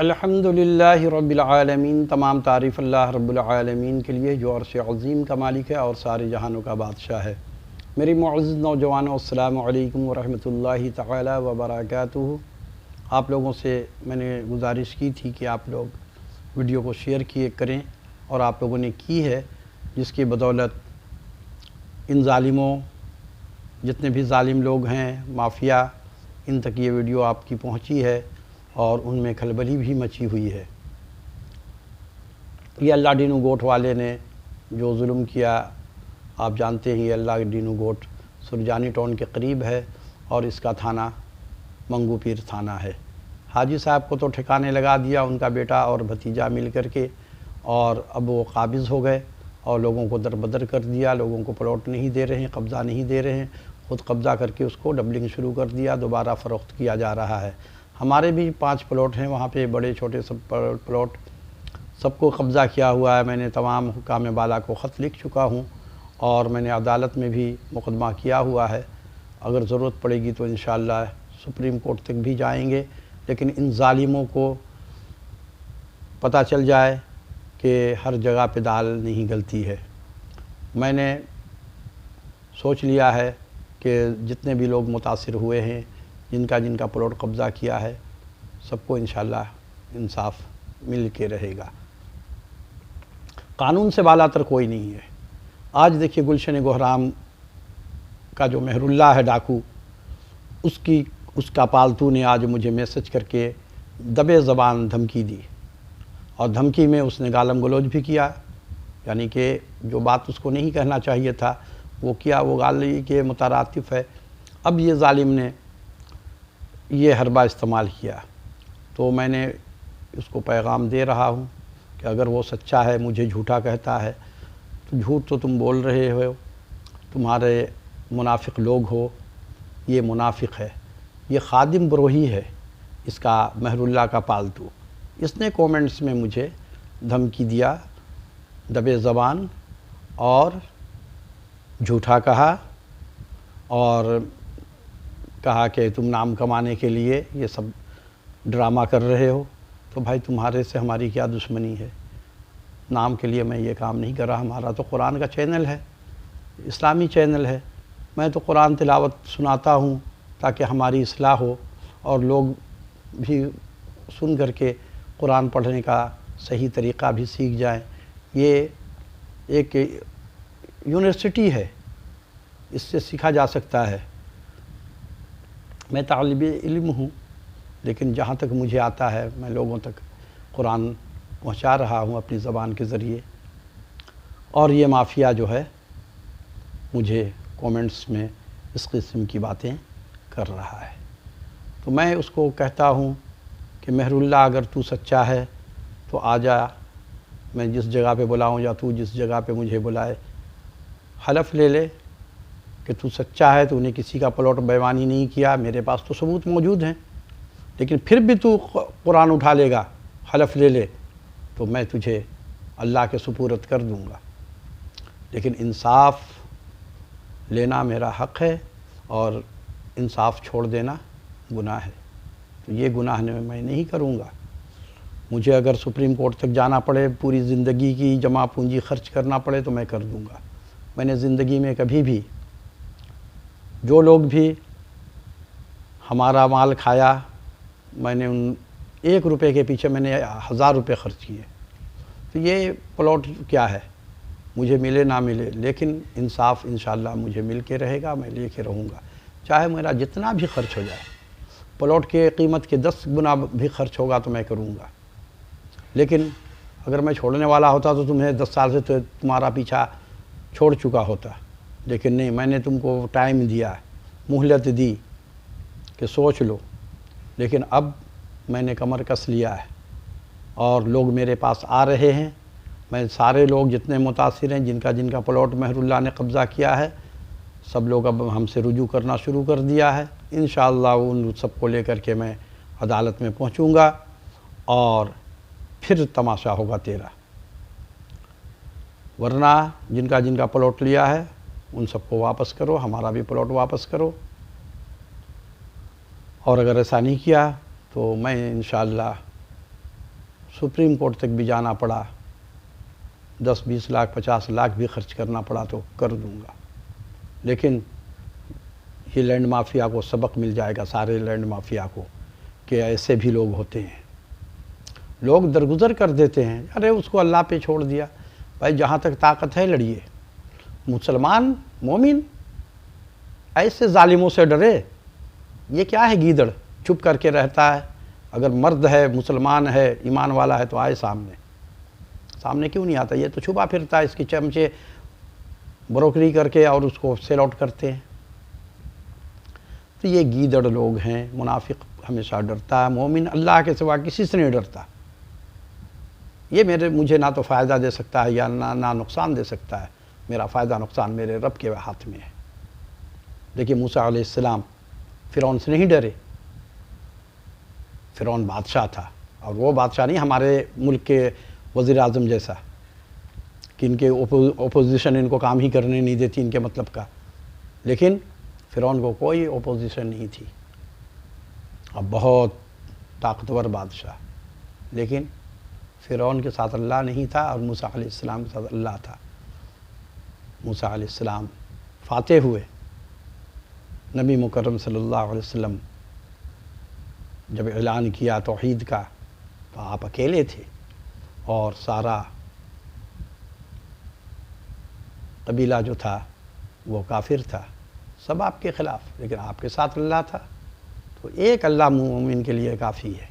الحمدللہ رب العالمین، تمام تعریف اللہ رب العالمین کے لیے جو عرش عظیم کا مالک ہے اور سارے جہانوں کا بادشاہ ہے۔ میری معزز نوجوانوں، السلام علیکم ورحمۃ اللہ تعالی وبرکاتہ۔ آپ لوگوں سے میں نے گزارش کی تھی کہ آپ لوگ ویڈیو کو شیئر کیے کریں، اور آپ لوگوں نے کی ہے، جس کی بدولت ان ظالموں، جتنے بھی ظالم لوگ ہیں، مافیا، ان تک یہ ویڈیو آپ کی پہنچی ہے اور ان میں کھلبلی بھی مچی ہوئی ہے۔ یہ اللہ ڈینو گوٹ والے نے جو ظلم کیا، آپ جانتے ہیں یہ اللہ ڈینو گوٹ سرجانی ٹاؤن کے قریب ہے اور اس کا تھانہ منگو پیر تھانہ ہے۔ حاجی صاحب کو تو ٹھکانے لگا دیا ان کا بیٹا اور بھتیجا مل کر کے، اور اب وہ قابض ہو گئے اور لوگوں کو دربدر کر دیا، لوگوں کو پلاٹ نہیں دے رہے ہیں، قبضہ نہیں دے رہے ہیں، خود قبضہ کر کے اس کو ڈبلنگ شروع کر دیا، دوبارہ فروخت کیا جا رہا ہے۔ ہمارے بھی 5 پلاٹ ہیں وہاں پہ، بڑے چھوٹے سب پلاٹ، سب کو قبضہ کیا ہوا ہے۔ میں نے تمام حکام بالا کو خط لکھ چکا ہوں اور میں نے عدالت میں بھی مقدمہ کیا ہوا ہے۔ اگر ضرورت پڑے گی تو انشاءاللہ سپریم کورٹ تک بھی جائیں گے، لیکن ان ظالموں کو پتہ چل جائے کہ ہر جگہ پہ دال نہیں گلتی ہے۔ میں نے سوچ لیا ہے کہ جتنے بھی لوگ متاثر ہوئے ہیں، جن کا پلاٹ قبضہ کیا ہے، سب کو انشاءاللہ انصاف مل کے رہے گا۔ قانون سے بالا تر کوئی نہیں ہے۔ آج دیکھیے گلشن گہرام کا جو مہر اللہ ہے ڈاکو، اس کا پالتو نے آج مجھے میسج کر کے دبے زبان دھمکی دی، اور دھمکی میں اس نے گالم گلوچ بھی کیا، یعنی کہ جو بات اس کو نہیں کہنا چاہیے تھا وہ کیا، وہ گالی کے مترادف ہے۔ اب یہ ظالم نے یہ حربہ استعمال کیا، تو میں نے اس کو پیغام دے رہا ہوں کہ اگر وہ سچا ہے، مجھے جھوٹا کہتا ہے، تو جھوٹ تو تم بول رہے ہو، تمہارے منافق لوگ ہو، یہ منافق ہے، یہ خادم بروہی ہے، اس کا مہر اللہ کا پالتو۔ اس نے کومنٹس میں مجھے دھمکی دیا، دبے زبان اور جھوٹا کہا، اور کہا کہ تم نام کمانے کے لیے یہ سب ڈرامہ کر رہے ہو۔ تو بھائی تمہارے سے ہماری کیا دشمنی ہے؟ نام کے لیے میں یہ کام نہیں کر رہا، ہمارا تو قرآن کا چینل ہے، اسلامی چینل ہے۔ میں تو قرآن تلاوت سناتا ہوں تاکہ ہماری اصلاح ہو اور لوگ بھی سن کر کے قرآن پڑھنے کا صحیح طریقہ بھی سیکھ جائیں۔ یہ ایک یونیورسٹی ہے، اس سے سیکھا جا سکتا ہے۔ میں طالب علم ہوں، لیکن جہاں تک مجھے آتا ہے میں لوگوں تک قرآن پہنچا رہا ہوں اپنی زبان کے ذریعے۔ اور یہ مافیا جو ہے مجھے کومنٹس میں اس قسم کی باتیں کر رہا ہے، تو میں اس کو کہتا ہوں کہ مہر اللہ اگر تو سچا ہے تو آ جا، میں جس جگہ پہ بلاؤں یا تو جس جگہ پہ مجھے بلائے، حلف لے لے کہ تو سچا ہے، تو نے کسی کا پلاٹ بیوانی نہیں کیا، میرے پاس تو ثبوت موجود ہیں، لیکن پھر بھی تو قرآن اٹھا لے گا، حلف لے لے، تو میں تجھے اللہ کے سپرد کر دوں گا۔ لیکن انصاف لینا میرا حق ہے اور انصاف چھوڑ دینا گناہ ہے، تو یہ گناہ میں نہیں کروں گا۔ مجھے اگر سپریم کورٹ تک جانا پڑے، پوری زندگی کی جمع پونجی خرچ کرنا پڑے تو میں کر دوں گا۔ میں نے زندگی میں کبھی بھی، جو لوگ بھی ہمارا مال کھایا، میں نے ان 1 روپے کے پیچھے میں نے 1000 روپے خرچ کیے۔ تو یہ پلاٹ کیا ہے، مجھے ملے نہ ملے، لیکن انصاف انشاءاللہ مجھے مل کے رہے گا، میں لے کے رہوں گا، چاہے میرا جتنا بھی خرچ ہو جائے، پلاٹ کے قیمت کے 10 گنا بھی خرچ ہوگا تو میں کروں گا۔ لیکن اگر میں چھوڑنے والا ہوتا تو تمہیں 10 سال سے تو تمہارا پیچھا چھوڑ چکا ہوتا، لیکن نہیں، میں نے تم کو ٹائم دیا، مہلت دی کہ سوچ لو، لیکن اب میں نے کمر کس لیا ہے اور لوگ میرے پاس آ رہے ہیں۔ میں سارے لوگ جتنے متاثر ہیں، جن کا پلاٹ مہر اللہ نے قبضہ کیا ہے، سب لوگ اب ہم سے رجوع کرنا شروع کر دیا ہے۔ انشاءاللہ ان سب کو لے کر کے میں عدالت میں پہنچوں گا اور پھر تماشا ہوگا تیرا۔ ورنہ جن کا پلاٹ لیا ہے ان سب کو واپس کرو، ہمارا بھی پلاٹ واپس کرو، اور اگر ایسا نہیں کیا تو میں انشاءاللہ سپریم کورٹ تک بھی جانا پڑا، 10-20 لاکھ 50 لاکھ بھی خرچ کرنا پڑا تو کر دوں گا، لیکن یہ لینڈ مافیا کو سبق مل جائے گا، سارے لینڈ مافیا کو، کہ ایسے بھی لوگ ہوتے ہیں۔ لوگ درگزر کر دیتے ہیں، ارے اس کو اللہ پہ چھوڑ دیا، بھائی جہاں تک طاقت ہے لڑیے۔ مسلمان مومن ایسے ظالموں سے ڈرے، یہ کیا ہے گیدڑ چھپ کر کے رہتا ہے، اگر مرد ہے مسلمان ہے ایمان والا ہے تو آئے سامنے کیوں نہیں آتا؟ یہ تو چھپا پھرتا ہے، اس کی چمچے بروکری کر کے اور اس کو سیل آؤٹ کرتے ہیں۔ تو یہ گیدڑ لوگ ہیں۔ منافق ہمیشہ ڈرتا ہے، مومن اللہ کے سوا کسی سے نہیں ڈرتا۔ یہ مجھے نہ تو فائدہ دے سکتا ہے یا نہ نقصان دے سکتا ہے، میرا فائدہ نقصان میرے رب کے ہاتھ میں ہے۔ دیکھیے موسیٰ علیہ السلام فرعون سے نہیں ڈرے، فرعون بادشاہ تھا، اور وہ بادشاہ نہیں ہمارے ملک کے وزیر اعظم جیسا کہ ان کے اپوزیشن ان کو کام ہی کرنے نہیں دیتی ان کے مطلب کا، لیکن فرعون کو کوئی اپوزیشن نہیں تھی، اب بہت طاقتور بادشاہ، لیکن فرعون کے ساتھ اللہ نہیں تھا اور موسیٰ علیہ السلام کے ساتھ اللہ تھا۔ موسیٰ علیہ السلام فاتح ہوئے، نبی مکرم صلی اللہ علیہ وسلم جب اعلان کیا توحید کا تو آپ اکیلے تھے اور سارا قبیلہ جو تھا وہ کافر تھا، سب آپ کے خلاف، لیکن آپ کے ساتھ اللہ تھا، تو ایک اللہ مومن کے لیے کافی ہے۔